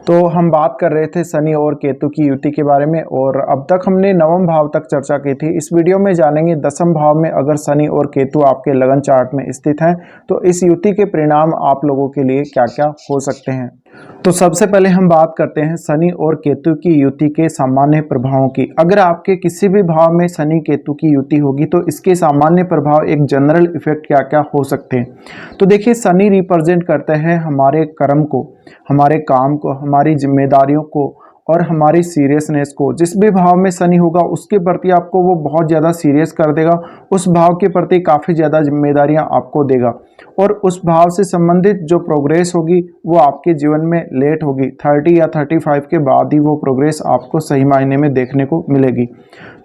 तो हम बात कर रहे थे शनि और केतु की युति के बारे में और अब तक हमने नवम भाव तक चर्चा की थी। इस वीडियो में जानेंगे दसम भाव में अगर शनि और केतु आपके लगन चार्ट में स्थित हैं तो इस युति के परिणाम आप लोगों के लिए क्या क्या हो सकते हैं। तो सबसे पहले हम बात करते हैं शनि और केतु की युति के सामान्य प्रभावों की। अगर आपके किसी भी भाव में शनि केतु की युति होगी तो इसके सामान्य प्रभाव, एक जनरल इफेक्ट क्या क्या हो सकते हैं। तो देखिए, शनि रिप्रेजेंट करते हैं हमारे कर्म को, हमारे काम को, हमारी जिम्मेदारियों को और हमारी सीरियसनेस को। जिस भी भाव में शनि होगा उसके प्रति आपको वो बहुत ज़्यादा सीरियस कर देगा, उस भाव के प्रति काफ़ी ज़्यादा जिम्मेदारियां आपको देगा और उस भाव से संबंधित जो प्रोग्रेस होगी वो आपके जीवन में लेट होगी। 30 या 35 के बाद ही वो प्रोग्रेस आपको सही मायने में देखने को मिलेगी।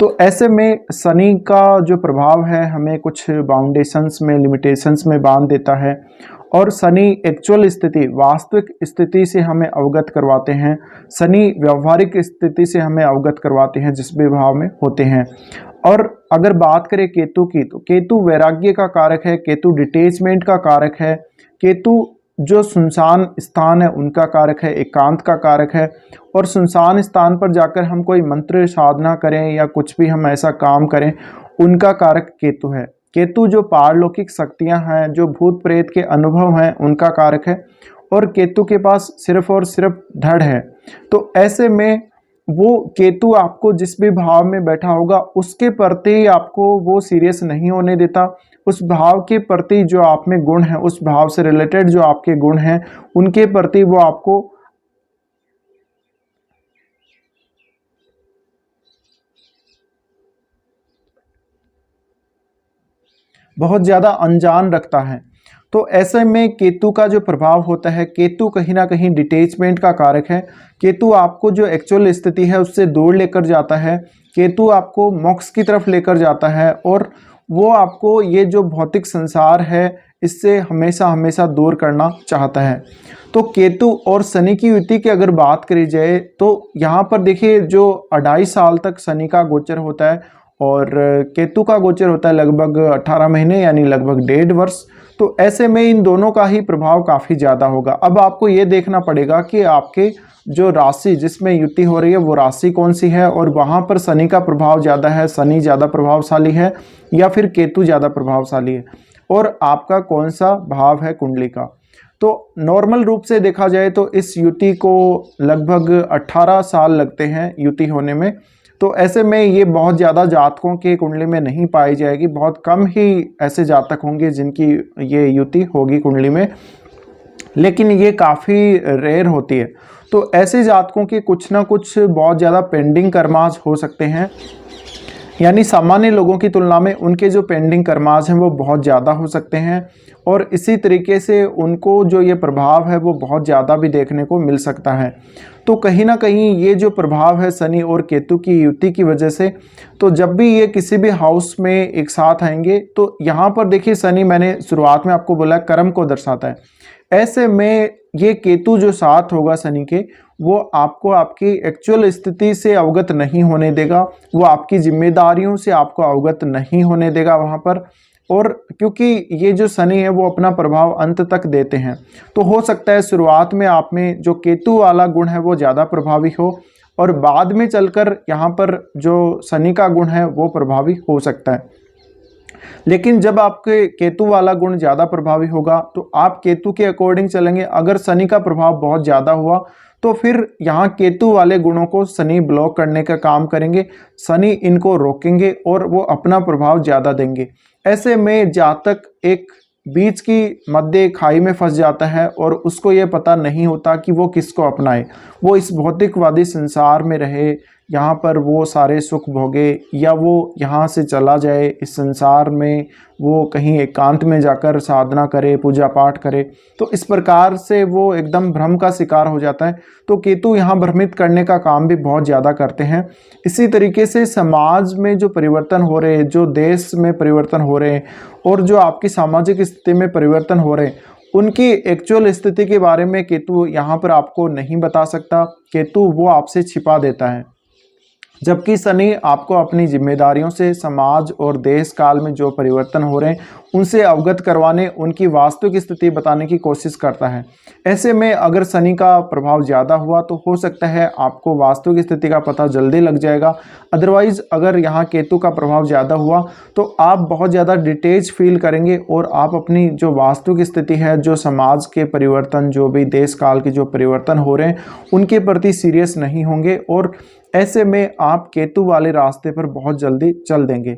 तो ऐसे में शनि का जो प्रभाव है हमें कुछ बाउंडेशंस में, लिमिटेशंस में बांध देता है और शनि एक्चुअल स्थिति, वास्तविक स्थिति से हमें अवगत करवाते हैं। शनि व्यवहारिक स्थिति से हमें अवगत करवाते हैं जिस भी भाव में होते हैं। और अगर बात करें केतु की, तो केतु वैराग्य का कारक है, केतु डिटेचमेंट का कारक है, केतु जो सुनसान स्थान है उनका कारक है, एकांत का कारक है। और सुनसान स्थान पर जाकर हम कोई मंत्र साधना करें या कुछ भी हम ऐसा काम करें, उनका कारक केतु है। केतु जो पारलौकिक शक्तियां हैं, जो भूत प्रेत के अनुभव हैं, उनका कारक है और केतु के पास सिर्फ और सिर्फ धड़ है। तो ऐसे में वो केतु आपको जिस भी भाव में बैठा होगा उसके प्रति आपको वो सीरियस नहीं होने देता। उस भाव के प्रति जो आप में गुण है, उस भाव से रिलेटेड जो आपके गुण हैं, उनके प्रति वो आपको बहुत ज़्यादा अनजान रखता है। तो ऐसे में केतु का जो प्रभाव होता है, केतु कहीं ना कहीं डिटेचमेंट का कारक है। केतु आपको जो एक्चुअल स्थिति है उससे दूर लेकर जाता है। केतु आपको मोक्ष की तरफ लेकर जाता है और वो आपको ये जो भौतिक संसार है इससे हमेशा हमेशा दूर करना चाहता है। तो केतु और शनि की युति की अगर बात करी जाए तो यहाँ पर देखिए, जो 2.5 साल तक शनि का गोचर होता है और केतु का गोचर होता है लगभग 18 महीने, यानी लगभग 1.5 वर्ष। तो ऐसे में इन दोनों का ही प्रभाव काफ़ी ज़्यादा होगा। अब आपको ये देखना पड़ेगा कि आपके जो राशि जिसमें युति हो रही है वो राशि कौन सी है और वहाँ पर शनि का प्रभाव ज़्यादा है, शनि ज़्यादा प्रभावशाली है या फिर केतु ज़्यादा प्रभावशाली है, और आपका कौन सा भाव है कुंडली का। तो नॉर्मल रूप से देखा जाए तो इस युति को लगभग 18 साल लगते हैं युति होने में। तो ऐसे में ये बहुत ज़्यादा जातकों के कुंडली में नहीं पाई जाएगी, बहुत कम ही ऐसे जातक होंगे जिनकी ये युति होगी कुंडली में, लेकिन ये काफ़ी रेयर होती है। तो ऐसे जातकों के कुछ ना कुछ बहुत ज़्यादा पेंडिंग कर्मास हो सकते हैं, यानी सामान्य लोगों की तुलना में उनके जो पेंडिंग कर्मास हैं वो बहुत ज़्यादा हो सकते हैं और इसी तरीके से उनको जो ये प्रभाव है वो बहुत ज़्यादा भी देखने को मिल सकता है। तो कहीं ना कहीं ये जो प्रभाव है शनि और केतु की युति की वजह से, तो जब भी ये किसी भी हाउस में एक साथ आएंगे तो यहाँ पर देखिए, शनि मैंने शुरुआत में आपको बोला कर्म को दर्शाता है। ऐसे में ये केतु जो साथ होगा शनि के, वो आपको आपकी एक्चुअल स्थिति से अवगत नहीं होने देगा, वो आपकी जिम्मेदारियों से आपको अवगत नहीं होने देगा वहाँ पर। और क्योंकि ये जो शनि है वो अपना प्रभाव अंत तक देते हैं, तो हो सकता है शुरुआत में आप में जो केतु वाला गुण है वो ज़्यादा प्रभावी हो और बाद में चलकर यहाँ पर जो शनि का गुण है वो प्रभावी हो सकता है। लेकिन जब आपके केतु वाला गुण ज़्यादा प्रभावी होगा तो आप केतु के अकॉर्डिंग चलेंगे। अगर शनि का प्रभाव बहुत ज़्यादा हुआ तो फिर यहाँ केतु वाले गुणों को शनि ब्लॉक करने का काम करेंगे, शनि इनको रोकेंगे और वो अपना प्रभाव ज़्यादा देंगे। ऐसे में जातक एक बीच की मध्य खाई में फंस जाता है और उसको ये पता नहीं होता कि वो किसको अपनाए। वो इस भौतिकवादी संसार में रहे, यहाँ पर वो सारे सुख भोगे, या वो यहाँ से चला जाए इस संसार में, वो कहीं एकांत में जाकर साधना करे, पूजा पाठ करे। तो इस प्रकार से वो एकदम भ्रम का शिकार हो जाता है। तो केतु यहाँ भ्रमित करने का काम भी बहुत ज़्यादा करते हैं। इसी तरीके से समाज में जो परिवर्तन हो रहे हैं, जो देश में परिवर्तन हो रहे हैं और जो आपकी सामाजिक स्थिति में परिवर्तन हो रहे हैं, उनकी एक्चुअल स्थिति के बारे में केतु यहाँ पर आपको नहीं बता सकता। केतु वो आपसे छिपा देता है। जबकि शनि आपको अपनी जिम्मेदारियों से, समाज और देश काल में जो परिवर्तन हो रहे हैं उनसे अवगत करवाने, उनकी वास्तविक स्थिति बताने की कोशिश करता है। ऐसे में अगर शनि का प्रभाव ज़्यादा हुआ तो हो सकता है आपको वास्तविक स्थिति का पता जल्दी लग जाएगा। अदरवाइज़ अगर यहाँ केतु का प्रभाव ज़्यादा हुआ तो आप बहुत ज़्यादा डिटेच फील करेंगे और आप अपनी जो वास्तविक स्थिति है, जो समाज के परिवर्तन, जो भी देश काल के जो परिवर्तन हो रहे हैं उनके प्रति सीरियस नहीं होंगे और ऐसे में आप केतु वाले रास्ते पर बहुत जल्दी चल देंगे।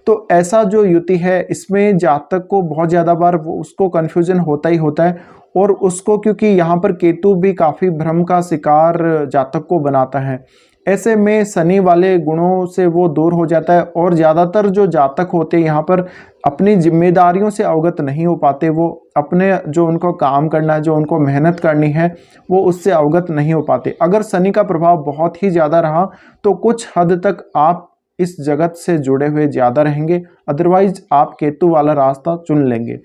तो ऐसा जो युति है इसमें जातक को बहुत ज़्यादा बार वो उसको कन्फ्यूजन होता ही होता है और उसको, क्योंकि यहाँ पर केतु भी काफ़ी भ्रम का शिकार जातक को बनाता है। ऐसे में शनि वाले गुणों से वो दूर हो जाता है और ज़्यादातर जो जातक होते हैं यहाँ पर अपनी जिम्मेदारियों से अवगत नहीं हो पाते। वो अपने जो उनको काम करना है, जो उनको मेहनत करनी है, वो उससे अवगत नहीं हो पाते। अगर शनि का प्रभाव बहुत ही ज़्यादा रहा तो कुछ हद तक आप इस जगत से जुड़े हुए ज़्यादा रहेंगे, अदरवाइज आप केतु वाला रास्ता चुन लेंगे।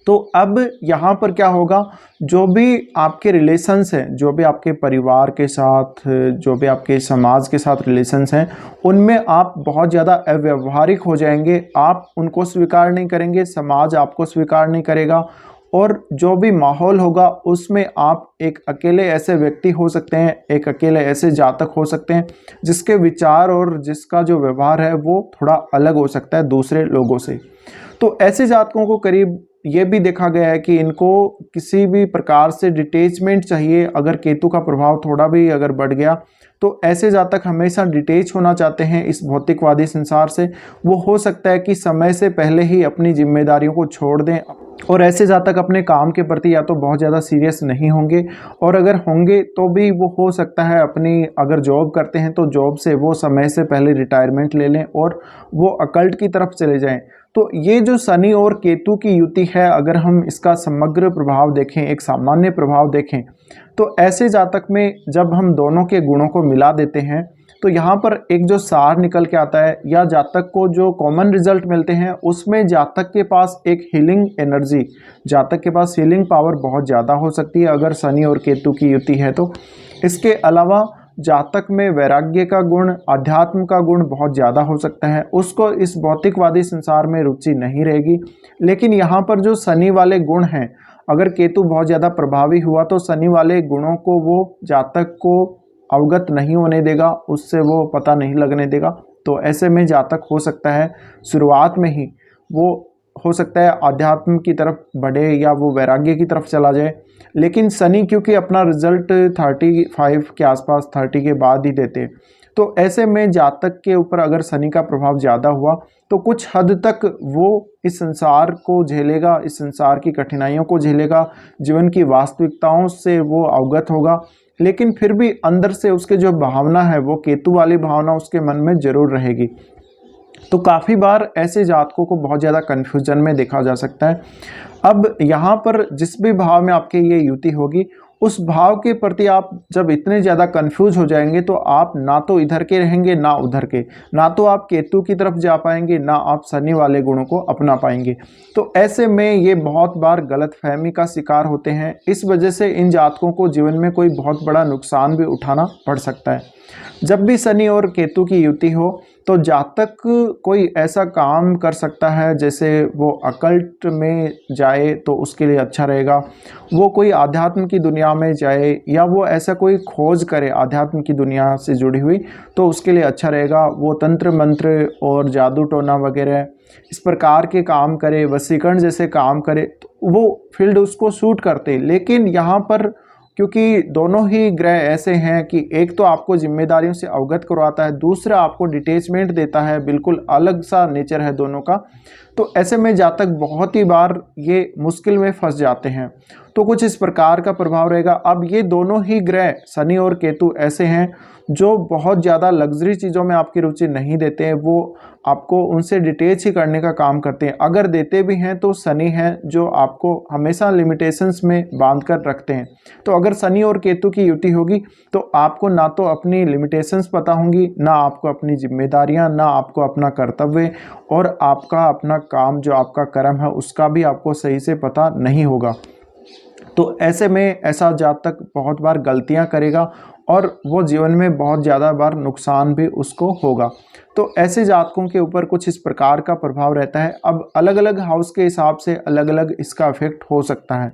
तो अब यहाँ पर क्या होगा, जो भी आपके रिलेशंस हैं, जो भी आपके परिवार के साथ, जो भी आपके समाज के साथ रिलेशंस हैं, उनमें आप बहुत ज़्यादा अव्यवहारिक हो जाएंगे। आप उनको स्वीकार नहीं करेंगे, समाज आपको स्वीकार नहीं करेगा और जो भी माहौल होगा उसमें आप एक अकेले ऐसे व्यक्ति हो सकते हैं, एक अकेले ऐसे जातक हो सकते हैं जिसके विचार और जिसका जो व्यवहार है वो थोड़ा अलग हो सकता है दूसरे लोगों से। तो ऐसे जातकों को करीब ये भी देखा गया है कि इनको किसी भी प्रकार से डिटेचमेंट चाहिए। अगर केतु का प्रभाव थोड़ा भी अगर बढ़ गया तो ऐसे जातक हमेशा डिटेच होना चाहते हैं इस भौतिकवादी संसार से। वो हो सकता है कि समय से पहले ही अपनी जिम्मेदारियों को छोड़ दें और ऐसे जातक अपने काम के प्रति या तो बहुत ज़्यादा सीरियस नहीं होंगे और अगर होंगे तो भी वो हो सकता है अपनी, अगर जॉब करते हैं तो जॉब से वो समय से पहले रिटायरमेंट ले लें और वो अकल्ट की तरफ चले जाएं। तो ये जो शनि और केतु की युति है, अगर हम इसका समग्र प्रभाव देखें, एक सामान्य प्रभाव देखें, तो ऐसे जातक में जब हम दोनों के गुणों को मिला देते हैं तो यहाँ पर एक जो सार निकल के आता है या जातक को जो कॉमन रिजल्ट मिलते हैं उसमें जातक के पास एक हीलिंग एनर्जी, जातक के पास हीलिंग पावर बहुत ज़्यादा हो सकती है अगर शनि और केतु की युति है तो। इसके अलावा जातक में वैराग्य का गुण, अध्यात्म का गुण बहुत ज़्यादा हो सकता है। उसको इस भौतिकवादी संसार में रुचि नहीं रहेगी। लेकिन यहाँ पर जो शनि वाले गुण हैं, अगर केतु बहुत ज़्यादा प्रभावी हुआ तो शनि वाले गुणों को वो जातक को अवगत नहीं होने देगा, उससे वो पता नहीं लगने देगा। तो ऐसे में जातक हो सकता है शुरुआत में ही वो हो सकता है आध्यात्म की तरफ बढ़े या वो वैराग्य की तरफ चला जाए। लेकिन शनि क्योंकि अपना रिजल्ट 35 के आसपास, 30 के बाद ही देते, तो ऐसे में जातक के ऊपर अगर शनि का प्रभाव ज़्यादा हुआ तो कुछ हद तक वो इस संसार को झेलेगा, इस संसार की कठिनाइयों को झेलेगा, जीवन की वास्तविकताओं से वो अवगत होगा। लेकिन फिर भी अंदर से उसके जो भावना है, वो केतु वाली भावना उसके मन में ज़रूर रहेगी। तो काफ़ी बार ऐसे जातकों को बहुत ज़्यादा कन्फ्यूजन में देखा जा सकता है। अब यहाँ पर जिस भी भाव में आपके ये युति होगी, उस भाव के प्रति आप जब इतने ज़्यादा कंफ्यूज हो जाएंगे तो आप ना तो इधर के रहेंगे ना उधर के, ना तो आप केतु की तरफ जा पाएंगे ना आप शनि वाले गुणों को अपना पाएंगे। तो ऐसे में ये बहुत बार गलतफहमी का शिकार होते हैं। इस वजह से इन जातकों को जीवन में कोई बहुत बड़ा नुकसान भी उठाना पड़ सकता है। जब भी शनि और केतु की युति हो तो जातक कोई ऐसा काम कर सकता है, जैसे वो अकल्ट में जाए तो उसके लिए अच्छा रहेगा, वो कोई आध्यात्म की दुनिया में जाए या वो ऐसा कोई खोज करे आध्यात्म की दुनिया से जुड़ी हुई तो उसके लिए अच्छा रहेगा। वो तंत्र मंत्र और जादू टोना वगैरह इस प्रकार के काम करे, वशीकरण जैसे काम करे, तो वो फील्ड उसको सूट करते। लेकिन यहाँ पर क्योंकि दोनों ही ग्रह ऐसे हैं कि एक तो आपको जिम्मेदारियों से अवगत करवाता है, दूसरा आपको डिटेचमेंट देता है, बिल्कुल अलग सा नेचर है दोनों का। तो ऐसे में जातक बहुत ही बार ये मुश्किल में फंस जाते हैं। तो कुछ इस प्रकार का प्रभाव रहेगा। अब ये दोनों ही ग्रह शनि और केतु ऐसे हैं जो बहुत ज़्यादा लग्जरी चीज़ों में आपकी रुचि नहीं देते हैं, वो आपको उनसे डिटेच ही करने का काम करते हैं। अगर देते भी हैं तो शनि हैं जो आपको हमेशा लिमिटेशंस में बांध कर रखते हैं। तो अगर शनि और केतु की युति होगी तो आपको ना तो अपनी लिमिटेशंस पता होंगी, ना आपको अपनी जिम्मेदारियां, ना आपको अपना कर्तव्य और आपका अपना काम जो आपका कर्म है उसका भी आपको सही से पता नहीं होगा। तो ऐसे में ऐसा जातक बहुत बार गलतियां करेगा और वो जीवन में बहुत ज़्यादा बार नुकसान भी उसको होगा। तो ऐसे जातकों के ऊपर कुछ इस प्रकार का प्रभाव रहता है। अब अलग अलग हाउस के हिसाब से अलग अलग इसका इफेक्ट हो सकता है।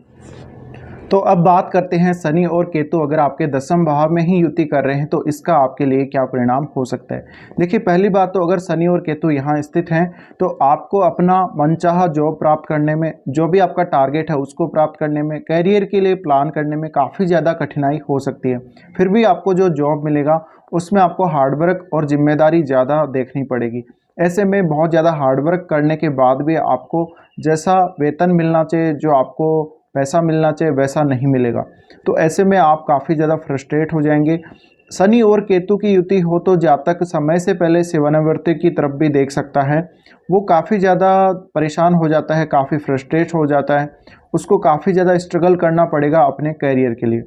तो अब बात करते हैं शनि और केतु अगर आपके दसम भाव में ही युति कर रहे हैं तो इसका आपके लिए क्या परिणाम हो सकता है। देखिए, पहली बात तो अगर शनि और केतु यहाँ स्थित हैं तो आपको अपना मनचाहा जॉब प्राप्त करने में, जो भी आपका टारगेट है उसको प्राप्त करने में, कैरियर के लिए प्लान करने में काफ़ी ज़्यादा कठिनाई हो सकती है। फिर भी आपको जो जॉब मिलेगा उसमें आपको हार्डवर्क और जिम्मेदारी ज़्यादा देखनी पड़ेगी। ऐसे में बहुत ज़्यादा हार्डवर्क करने के बाद भी आपको जैसा वेतन मिलना चाहिए, जो आपको पैसा मिलना चाहिए, वैसा नहीं मिलेगा। तो ऐसे में आप काफ़ी ज़्यादा फ्रस्ट्रेट हो जाएंगे। शनि और केतु की युति हो तो जातक समय से पहले सेवानिवृत्ति की तरफ भी देख सकता है। वो काफ़ी ज़्यादा परेशान हो जाता है, काफ़ी फ्रस्ट्रेट हो जाता है, उसको काफ़ी ज़्यादा स्ट्रगल करना पड़ेगा अपने कैरियर के लिए।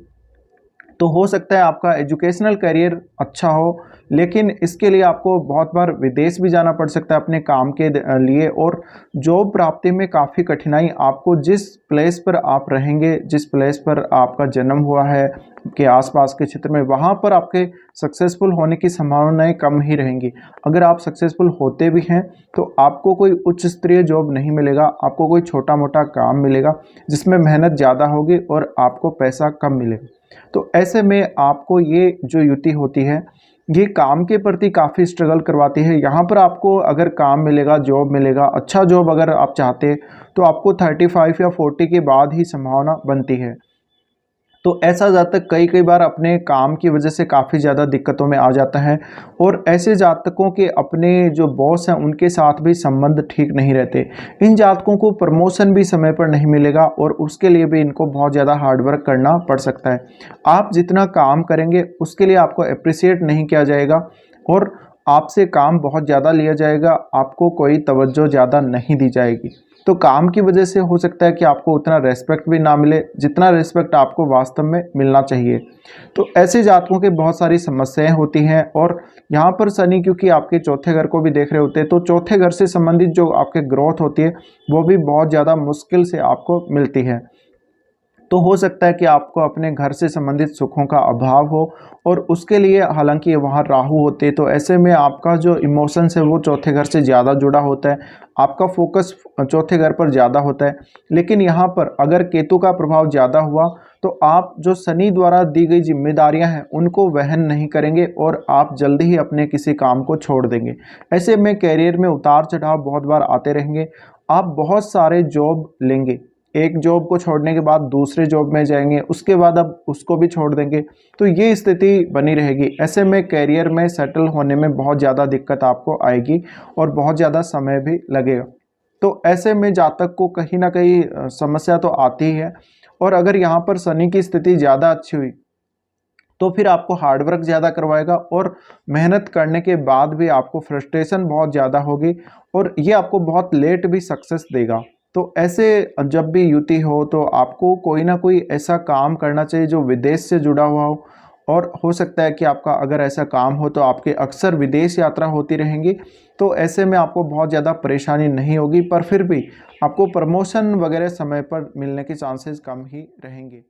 तो हो सकता है आपका एजुकेशनल करियर अच्छा हो, लेकिन इसके लिए आपको बहुत बार विदेश भी जाना पड़ सकता है अपने काम के लिए, और जॉब प्राप्ति में काफ़ी कठिनाई आपको जिस प्लेस पर आप रहेंगे, जिस प्लेस पर आपका जन्म हुआ है के आसपास के क्षेत्र में, वहाँ पर आपके सक्सेसफुल होने की संभावनाएं कम ही रहेंगी। अगर आप सक्सेसफुल होते भी हैं तो आपको कोई उच्च स्तरीय जॉब नहीं मिलेगा, आपको कोई छोटा मोटा काम मिलेगा जिसमें मेहनत ज़्यादा होगी और आपको पैसा कम मिलेगा। तो ऐसे में आपको ये जो युति होती है ये काम के प्रति काफ़ी स्ट्रगल करवाती है। यहाँ पर आपको अगर काम मिलेगा, जॉब मिलेगा, अच्छा जॉब अगर आप चाहते तो आपको 35 या 40 के बाद ही संभावना बनती है। तो ऐसा जातक कई कई बार अपने काम की वजह से काफ़ी ज़्यादा दिक्कतों में आ जाता है, और ऐसे जातकों के अपने जो बॉस हैं उनके साथ भी संबंध ठीक नहीं रहते। इन जातकों को प्रमोशन भी समय पर नहीं मिलेगा और उसके लिए भी इनको बहुत ज़्यादा हार्डवर्क करना पड़ सकता है। आप जितना काम करेंगे उसके लिए आपको अप्रिसिएट नहीं किया जाएगा और आपसे काम बहुत ज़्यादा लिया जाएगा, आपको कोई तवज्जो ज़्यादा नहीं दी जाएगी। तो काम की वजह से हो सकता है कि आपको उतना रेस्पेक्ट भी ना मिले जितना रेस्पेक्ट आपको वास्तव में मिलना चाहिए। तो ऐसे जातकों के बहुत सारी समस्याएं होती हैं, और यहाँ पर शनि क्योंकि आपके चौथे घर को भी देख रहे होते हैं तो चौथे घर से संबंधित जो आपके ग्रोथ होती है वो भी बहुत ज़्यादा मुश्किल से आपको मिलती है। तो हो सकता है कि आपको अपने घर से संबंधित सुखों का अभाव हो, और उसके लिए हालांकि वहाँ राहु होते हैं तो ऐसे में आपका जो इमोशंस है वो चौथे घर से ज़्यादा जुड़ा होता है, आपका फोकस चौथे घर पर ज़्यादा होता है। लेकिन यहाँ पर अगर केतु का प्रभाव ज़्यादा हुआ तो आप जो शनि द्वारा दी गई जिम्मेदारियां हैं उनको वहन नहीं करेंगे और आप जल्दी ही अपने किसी काम को छोड़ देंगे। ऐसे में कैरियर में उतार चढ़ाव बहुत बार आते रहेंगे। आप बहुत सारे जॉब लेंगे, एक जॉब को छोड़ने के बाद दूसरे जॉब में जाएंगे, उसके बाद अब उसको भी छोड़ देंगे, तो ये स्थिति बनी रहेगी। ऐसे में कैरियर में सेटल होने में बहुत ज़्यादा दिक्कत आपको आएगी और बहुत ज़्यादा समय भी लगेगा। तो ऐसे में जातक को कहीं ना कहीं समस्या तो आती ही है। और अगर यहाँ पर शनि की स्थिति ज़्यादा अच्छी हुई तो फिर आपको हार्डवर्क ज़्यादा करवाएगा, और मेहनत करने के बाद भी आपको फ्रस्ट्रेशन बहुत ज़्यादा होगी और ये आपको बहुत लेट भी सक्सेस देगा। तो ऐसे जब भी युति हो तो आपको कोई ना कोई ऐसा काम करना चाहिए जो विदेश से जुड़ा हुआ हो, और हो सकता है कि आपका अगर ऐसा काम हो तो आपके अक्सर विदेश यात्रा होती रहेंगी। तो ऐसे में आपको बहुत ज़्यादा परेशानी नहीं होगी, पर फिर भी आपको प्रमोशन वगैरह समय पर मिलने के चांसेस कम ही रहेंगे।